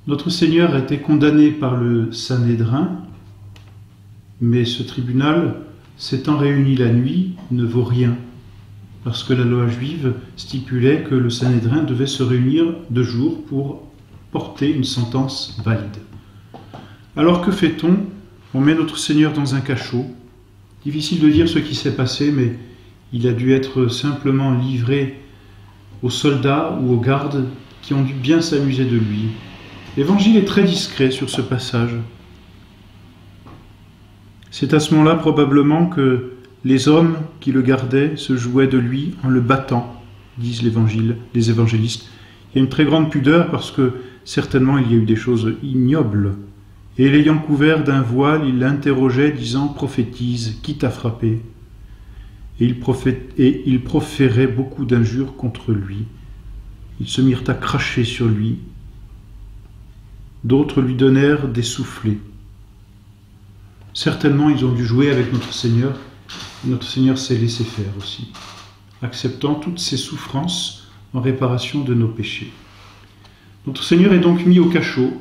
Notre Seigneur a été condamné par le Sanhédrin, mais ce tribunal, s'étant réuni la nuit, ne vaut rien, parce que la loi juive stipulait que le Sanhédrin devait se réunir de jour pour porter une sentence valide. Alors que fait-on? On met notre Seigneur dans un cachot. Difficile de dire ce qui s'est passé, mais il a dû être simplement livré aux soldats ou aux gardes qui ont dû bien s'amuser de lui. L'Évangile est très discret sur ce passage. C'est à ce moment-là probablement que les hommes qui le gardaient se jouaient de lui en le battant, disent les évangélistes. Il y a une très grande pudeur parce que certainement il y a eu des choses ignobles. Et l'ayant couvert d'un voile, il l'interrogeait disant « Prophétise, qui t'a frappé ?» Et il proférait beaucoup d'injures contre lui. Ils se mirent à cracher sur lui. D'autres lui donnèrent des soufflets. Certainement, ils ont dû jouer avec notre Seigneur. Notre Seigneur s'est laissé faire aussi, acceptant toutes ces souffrances en réparation de nos péchés. Notre Seigneur est donc mis au cachot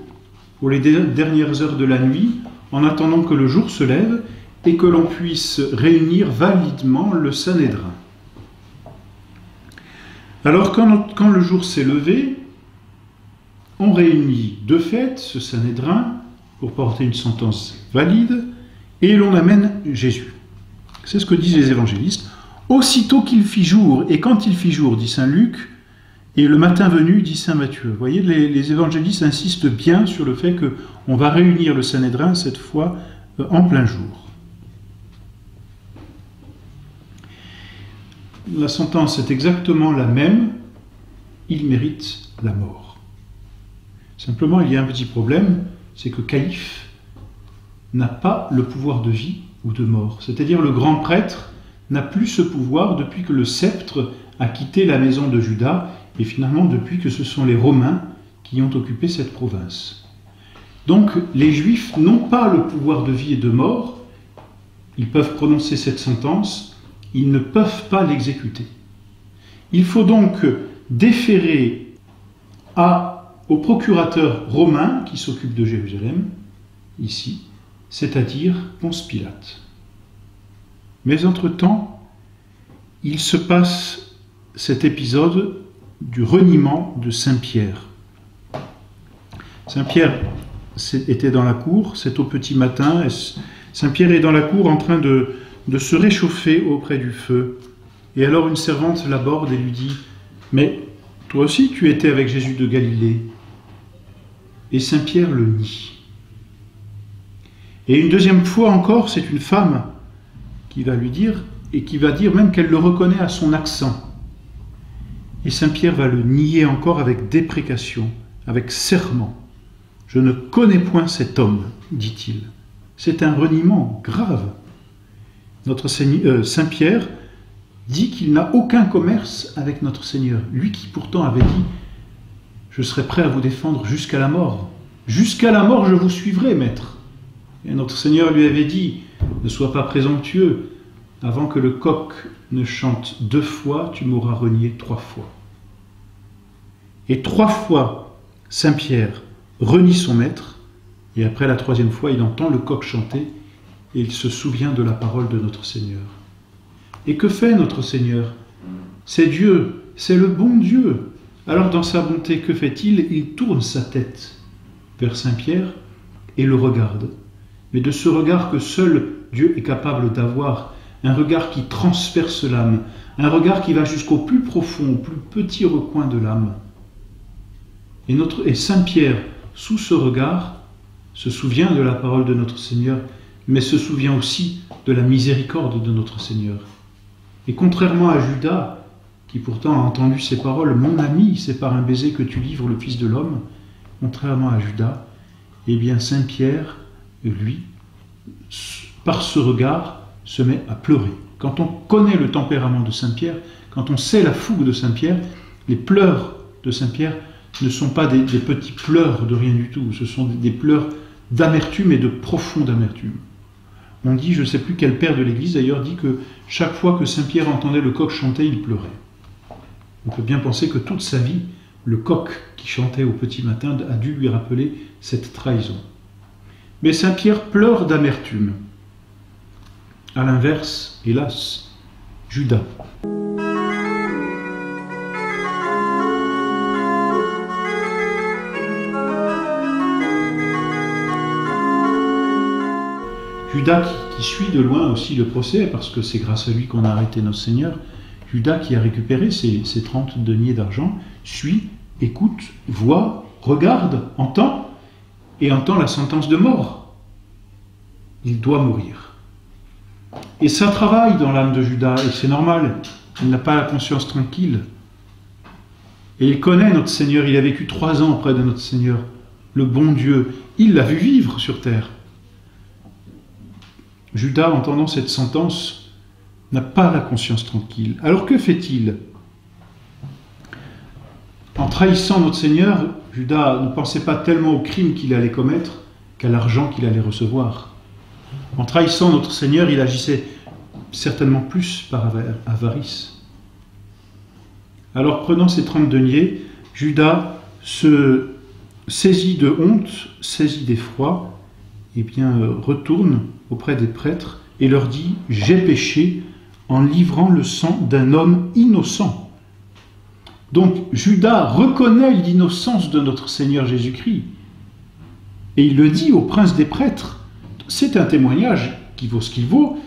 pour les dernières heures de la nuit, en attendant que le jour se lève et que l'on puisse réunir validement le Sanhédrin. Alors, quand le jour s'est levé, on réunit de fait ce Sanhédrin pour porter une sentence valide, et l'on amène Jésus. C'est ce que disent les évangélistes. Aussitôt qu'il fit jour, et quand il fit jour, dit saint Luc, et le matin venu, dit saint Matthieu. Vous voyez, les évangélistes insistent bien sur le fait qu'on va réunir le Sanhédrin, cette fois, en plein jour. La sentence est exactement la même. Il mérite la mort. Simplement, il y a un petit problème, c'est que Caïphe n'a pas le pouvoir de vie ou de mort. C'est-à-dire le grand prêtre n'a plus ce pouvoir depuis que le sceptre a quitté la maison de Juda et finalement depuis que ce sont les Romains qui ont occupé cette province. Donc les Juifs n'ont pas le pouvoir de vie et de mort, ils peuvent prononcer cette sentence, ils ne peuvent pas l'exécuter. Il faut donc déférer au procurateur romain qui s'occupe de Jérusalem, ici, c'est-à-dire Ponce Pilate. Mais entre-temps, il se passe cet épisode du reniement de Saint-Pierre. Saint-Pierre était dans la cour, c'est au petit matin, Saint-Pierre est dans la cour en train de se réchauffer auprès du feu. Et alors une servante l'aborde et lui dit « Mais toi aussi tu étais avec Jésus de Galilée ?» Et Saint-Pierre le nie. Et une deuxième fois encore, c'est une femme qui va lui dire, et qui va dire même qu'elle le reconnaît à son accent. Et Saint-Pierre va le nier encore avec déprécation, avec serment. « Je ne connais point cet homme, dit-il. » C'est un reniement grave. Notre Saint-Pierre dit qu'il n'a aucun commerce avec notre Seigneur. Lui qui pourtant avait dit « Je serai prêt à vous défendre jusqu'à la mort. Jusqu'à la mort, je vous suivrai, maître. » Et notre Seigneur lui avait dit « Ne sois pas présomptueux. Avant que le coq ne chante 2 fois, tu m'auras renié 3 fois. » Et 3 fois, Saint-Pierre renie son maître, et après la 3e fois, il entend le coq chanter, et il se souvient de la parole de notre Seigneur. Et que fait notre Seigneur? C'est Dieu, c'est le bon Dieu. Alors dans sa bonté, que fait-il? Il tourne sa tête vers Saint-Pierre et le regarde. Mais de ce regard que seul Dieu est capable d'avoir, un regard qui transperce l'âme, un regard qui va jusqu'au plus profond, au plus petit recoin de l'âme. Et Saint-Pierre, sous ce regard, se souvient de la parole de notre Seigneur, mais se souvient aussi de la miséricorde de notre Seigneur. Et contrairement à Judas, qui pourtant a entendu ces paroles, « Mon ami, c'est par un baiser que tu livres le Fils de l'homme », contrairement à Judas, eh bien Saint-Pierre, lui, par ce regard, se met à pleurer. Quand on connaît le tempérament de Saint-Pierre, quand on sait la fougue de Saint-Pierre, les pleurs de Saint-Pierre ne sont pas des petits pleurs de rien du tout, ce sont des pleurs d'amertume et de profonde amertume. On dit, je ne sais plus quel père de l'Église d'ailleurs, dit que chaque fois que Saint-Pierre entendait le coq chanter, il pleurait. On peut bien penser que toute sa vie, Le coq qui chantait au petit matin a dû lui rappeler cette trahison. Mais Saint Pierre pleure d'amertume. À l'inverse, hélas, Judas. Judas qui suit de loin aussi le procès, parce que c'est grâce à lui qu'on a arrêté notre Seigneur. Judas qui a récupéré ses 30 deniers d'argent, suit, écoute, voit, regarde, entend, et entend la sentence de mort. Il doit mourir. Et ça travaille dans l'âme de Judas, et c'est normal, il n'a pas la conscience tranquille. Et il connaît notre Seigneur, il a vécu 3 ans auprès de notre Seigneur, le bon Dieu, il l'a vu vivre sur terre. Judas, entendant cette sentence, n'a pas la conscience tranquille. Alors que fait-il? En trahissant notre Seigneur, Judas ne pensait pas tellement au crime qu'il allait commettre qu'à l'argent qu'il allait recevoir. En trahissant notre Seigneur, il agissait certainement plus par avarice. Alors, prenant ces 30 deniers, Judas se saisit de honte, saisit d'effroi, et bien retourne auprès des prêtres et leur dit « J'ai péché en livrant le sang d'un homme innocent ». Donc Judas reconnaît l'innocence de notre Seigneur Jésus-Christ. Et il le dit au prince des prêtres. C'est un témoignage qui vaut ce qu'il vaut,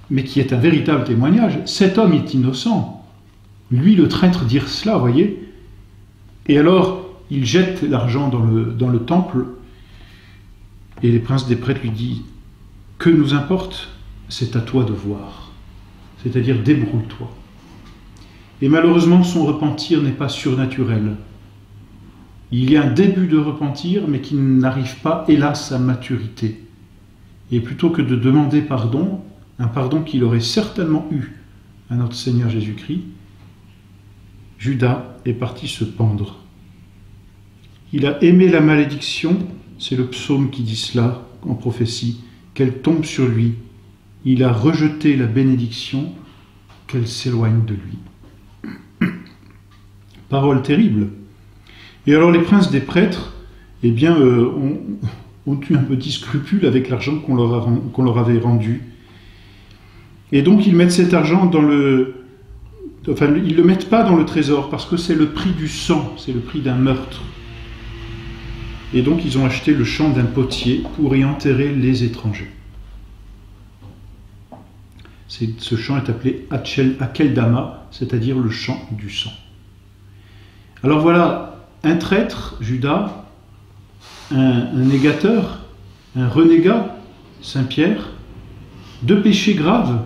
mais qui est un véritable témoignage. Cet homme est innocent. Lui, le traître, dire cela, voyez. Et alors, il jette l'argent dans le temple, et les princes des prêtres lui disent « Que nous importe, c'est à toi de voir. » C'est-à-dire, débrouille-toi. Et malheureusement, son repentir n'est pas surnaturel. Il y a un début de repentir, mais qui n'arrive pas, hélas, à maturité. Et plutôt que de demander pardon, un pardon qu'il aurait certainement eu à notre Seigneur Jésus-Christ, Judas est parti se pendre. Il a aimé la malédiction, c'est le psaume qui dit cela en prophétie, qu'elle tombe sur lui. Il a rejeté la bénédiction, qu'elle s'éloigne de lui. Parole terrible. Et alors les princes des prêtres, eh bien, ont eu un petit scrupule avec l'argent qu'on leur avait rendu. Et donc ils mettent cet argent dans le... Enfin, ils ne le mettent pas dans le trésor, parce que c'est le prix du sang, c'est le prix d'un meurtre. Et donc ils ont acheté le champ d'un potier pour y enterrer les étrangers. Ce champ est appelé Akeldama, c'est-à-dire le champ du sang. Alors voilà, un traître, Judas, un négateur, un renégat, Saint Pierre, 2 péchés graves,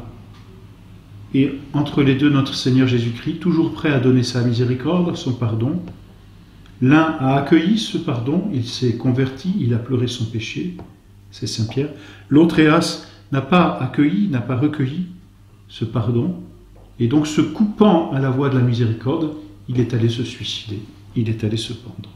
et entre les deux notre Seigneur Jésus-Christ, toujours prêt à donner sa miséricorde, son pardon. L'un a accueilli ce pardon, il s'est converti, il a pleuré son péché, c'est Saint Pierre. L'autre, hélas, n'a pas accueilli, n'a pas recueilli ce pardon, et donc se coupant à la voie de la miséricorde, il est allé se suicider, il est allé se pendre.